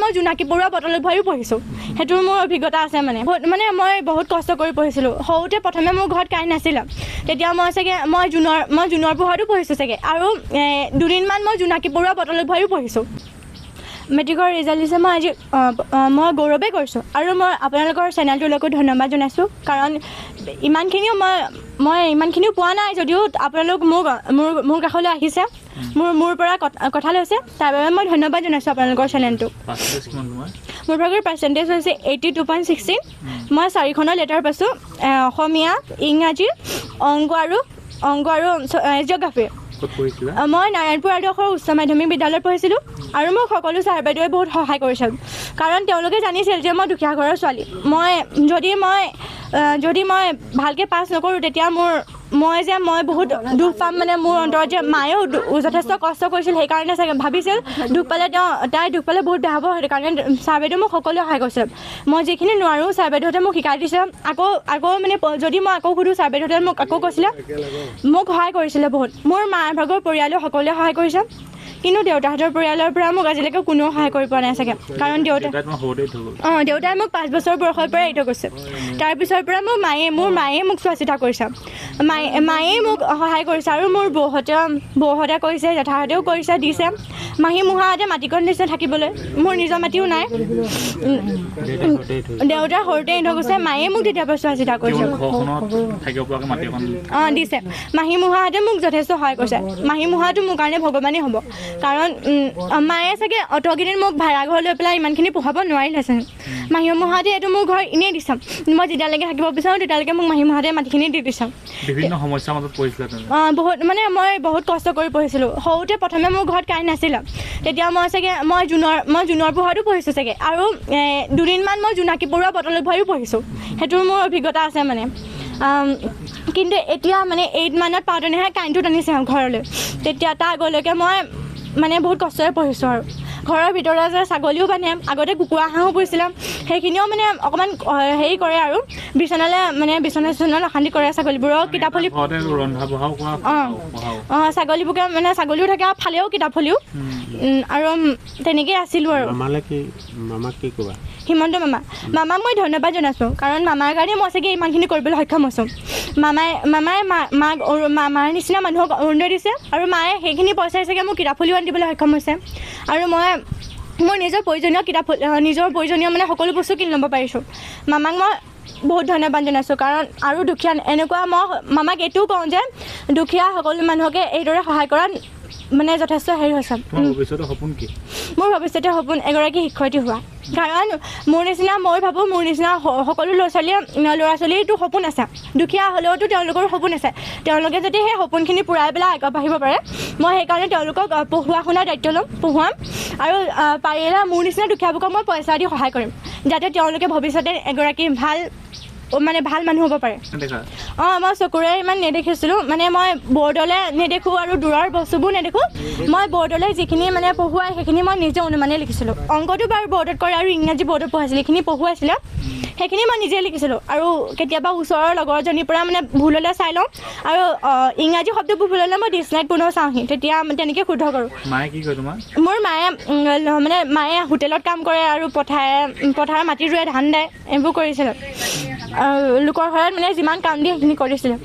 মই জোনাকী পৰুৱা বতলআৱো পঢ়িছোঁ সেইটোৰ মোৰ অভিজ্ঞতা আছে মানে মই বহুত কষ্ট কৰি পঢ়িছিলোঁ সৰুতে প্ৰথমে মোৰ ঘৰত কাৰেণ্ট নাছিলে তেতিয়া মই চাগে মই জুনৰ পোহৰতো পঢ়িছোঁ চাগে আৰু দুদিনমান মই জোনাকী পৰুৱা বতলআৱো পঢ়িছোঁ মেট্ৰিকৰ ৰিজাল্ট দিছে মই আজি মই গৌৰৱেই কৰিছোঁ আৰু মই আপোনালোকৰ চেনেলটোলৈকো ধন্যবাদ জনাইছোঁ কাৰণ ইমানখিনিও পোৱা নাই যদিও আপোনালোক মোৰ কাষলৈ আহিছে মোৰ পৰা কথা লৈছে তাৰ বাবে মই ধন্যবাদ জনাইছোঁ আপোনালোকৰ চেনেলটোক মোৰ ভাগৰ পাৰ্চেণ্টেজ হৈছে 82.16 মই 4খনৰ লেটাৰ পাইছোঁ অসমীয়া ইংৰাজী অংক আৰু জিঅ'গ্ৰাফী মই নাৰায়ণপুৰ আদৰ্শ উচ্চ মাধ্যমিক বিদ্যালয়ত পঢ়িছিলোঁ আৰু মোক সকলো ছাৰ বাইদেৱে বহুত সহায় কৰিছিল কাৰণ তেওঁলোকে জানিছিল যে মই দুখীয়া ঘৰৰ ছোৱালী যদি মই ভালকৈ পাছ নকৰোঁ তেতিয়া মই বহুত দুখ পাম মানে মোৰ অন্তৰত যে মায়েও যথেষ্ট কষ্ট কৰিছিল সেইকাৰণে চাগে ভাবিছিল তাই দুখ পালে বহুত বেয়া হ'ব সেইকাৰণে ছাৰ বাইদেউ মোক সকলোৱে সহায় কৰিছিল মই যিখিনি নোৱাৰোঁ ছাৰ বাইদেউহঁতে মোক শিকাই দিছে আকৌ মানে যদি মই আকৌ সুধোঁ ছাৰ বাইদেউহঁতে মোক আকৌ কৈছিলে মোক সহায় কৰিছিলে বহুত মোৰ মাৰ ভাগৰ পৰিয়ালেও সকলোৱে সহায় কৰিছে কিন্তু দেউতাহঁতৰ পৰিয়ালৰ পৰা মোক আজিলৈকে কোনেও সহায় কৰি পোৱা নাই চাগে কাৰণ দেউতাই মোক 5 বছৰ বয়সৰ পৰা এৰি থৈ গৈছে তাৰপিছৰ পৰা মোৰ মায়ে মোক চোৱা চিতা কৰিছে মায়ে মোক সহায় কৰিছে আৰু মোৰ বৌহঁতে কৰিছে জেঠাহঁতেও কৰিছে দিছে মাহী মোহাহঁতে মাটিকণ দিছে থাকিবলৈ মোৰ নিজৰ মাটিও নাই দেউতাৰ সৰুতে এৰি থৈ গৈছে মায়ে মোক তেতিয়াৰ পৰা চোৱা চিতা কৰিছে দিছে মাহী মোহাহঁতে মোক যথেষ্ট সহায় কৰিছে মাহী মোহাটো মোৰ কাৰণে ভগৱানেই হ'ব কাৰণ মায়ে চাগে অতকেইদিন মোক ভাড়া ঘৰ লৈ পেলাই ইমানখিনি পঢ়াব নোৱাৰিলেহেঁতেন মাহী মোহাহঁতে এইটো মোৰ ঘৰ এনেই দিছে মই যেতিয়ালৈকে থাকিব বিচাৰোঁ তেতিয়ালৈকে মোক মাহী মোহাহঁতে মাটিখিনি দি দিছে মই বহুত কষ্ট কৰি পঢ়িছিলোঁ সৰুতে প্ৰথমে মোৰ ঘৰত কাৰেণ্ট নাছিলে তেতিয়া মই চাগে মই জুনৰ পোহৰতো পঢ়িছোঁ চাগে আৰু দুদিনমান মই জোনাকী পৰুৱা বতলআৱো পঢ়িছোঁ সেইটোৰ মোৰ অভিজ্ঞতা আছে মানে কিন্তু এতিয়া মানে 8 মানত পাওঁতেনেহে কাৰেণ্টটো টানিছে ঘৰলৈ তেতিয়া তাৰ আগলৈকে মই মানে বহুত কষ্টৰে পঢ়িছোঁ আৰু ঘৰৰ ভিতৰত যে ছাগলীও বান্ধে আগতে কুকুৰা হাঁহো পুহিছিলে সেইখিনিও মানে অকণমান হেৰি কৰে আৰু বিচনা অশান্তি কৰে ছাগলীবোৰক কিতাপ ফলি ছাগলীবোৰকে মানে ছাগলীও থাকে আৰু ফালেও কিতাপ ফলিও আৰু তেনেকেই আছিলোঁ আৰু হিমন্ত মামাক মই ধন্যবাদ জনাইছোঁ কাৰণ মামাৰ কাৰণে মই চাগে ইমানখিনি কৰিবলৈ সক্ষম হৈছোঁ মামাৰ নিচিনা মানুহক অৰুণোদয় দিছে আৰু মায়ে সেইখিনি পইচাই চাগে মোক কিতাপ ফলিও আনি দিবলৈ সক্ষম হৈছে আৰু মই মোৰ নিজৰ প্ৰয়োজনীয় মানে সকলো বস্তু কিনি ল'ব পাৰিছোঁ মামাক মই বহুত ধন্যবাদ জনাইছোঁ কাৰণ আৰু দুখীয়া এনেকুৱা মই মামাক এইটোও কওঁ যে দুখীয়া সকলো মানুহকে এইদৰে সহায় কৰাত মানে যথেষ্ট হেৰি হৈছে মোৰ ভৱিষ্যতে সপোন এগৰাকী শিক্ষয়িত্ৰী হোৱা কাৰণ মই ভাবোঁ মোৰ নিচিনা সকলো ল'ৰা ছোৱালীৰতো সপোন আছে দুখীয়া হ'লেওতো তেওঁলোকৰ সপোন আছে তেওঁলোকে যদি সেই সপোনখিনি পূৰাই পেলাই আগবাঢ়িব পাৰে মই সেইকাৰণে তেওঁলোকক পঢ়ুৱা শুনাৰ দায়িত্ব ল'ম পঢ়ুৱাম আৰু পাৰিলে মোৰ নিচিনা দুখীয়াবোৰক মই পইচা দি সহায় কৰিম যাতে তেওঁলোকে ভৱিষ্যতে এগৰাকী ভাল মানুহ হ'ব পাৰে মই চকুৰে ইমান নেদেখিছিলোঁ মানে মই বৰ্ডলৈ নেদেখোঁ আৰু দূৰৰ বস্তুবোৰ নেদেখোঁ মই বৰ্ডলৈ যিখিনি মানে পঢ়ুৱাই সেইখিনি মই নিজে অনুমানে লিখিছিলোঁ অংকটো বাৰু বৰ্ডত কৰে আৰু ইংৰাজী বৰ্ডত পঢ়াইছিলে এইখিনি পঢ়ুৱাইছিলে সেইখিনি মই নিজে লিখিছিলোঁ আৰু কেতিয়াবা ওচৰৰ লগৰজনীৰ পৰা মানে ভুল হ'লে চাই লওঁ আৰু ইংৰাজী শব্দবোৰ ভুল হ'লে মই ডিক্সনাৰীত পুনৰ চাওঁহি তেতিয়া তেনেকৈ শুদ্ধ কৰোঁ মোৰ মায়ে হোটেলত কাম কৰে আৰু পথাৰৰ মাটি ৰুৱে ধান দায় এইবোৰ কৰিছিলে লোকৰ ঘৰত মানে যিমান কাম দিয়ে সেইখিনি কৰিছিলে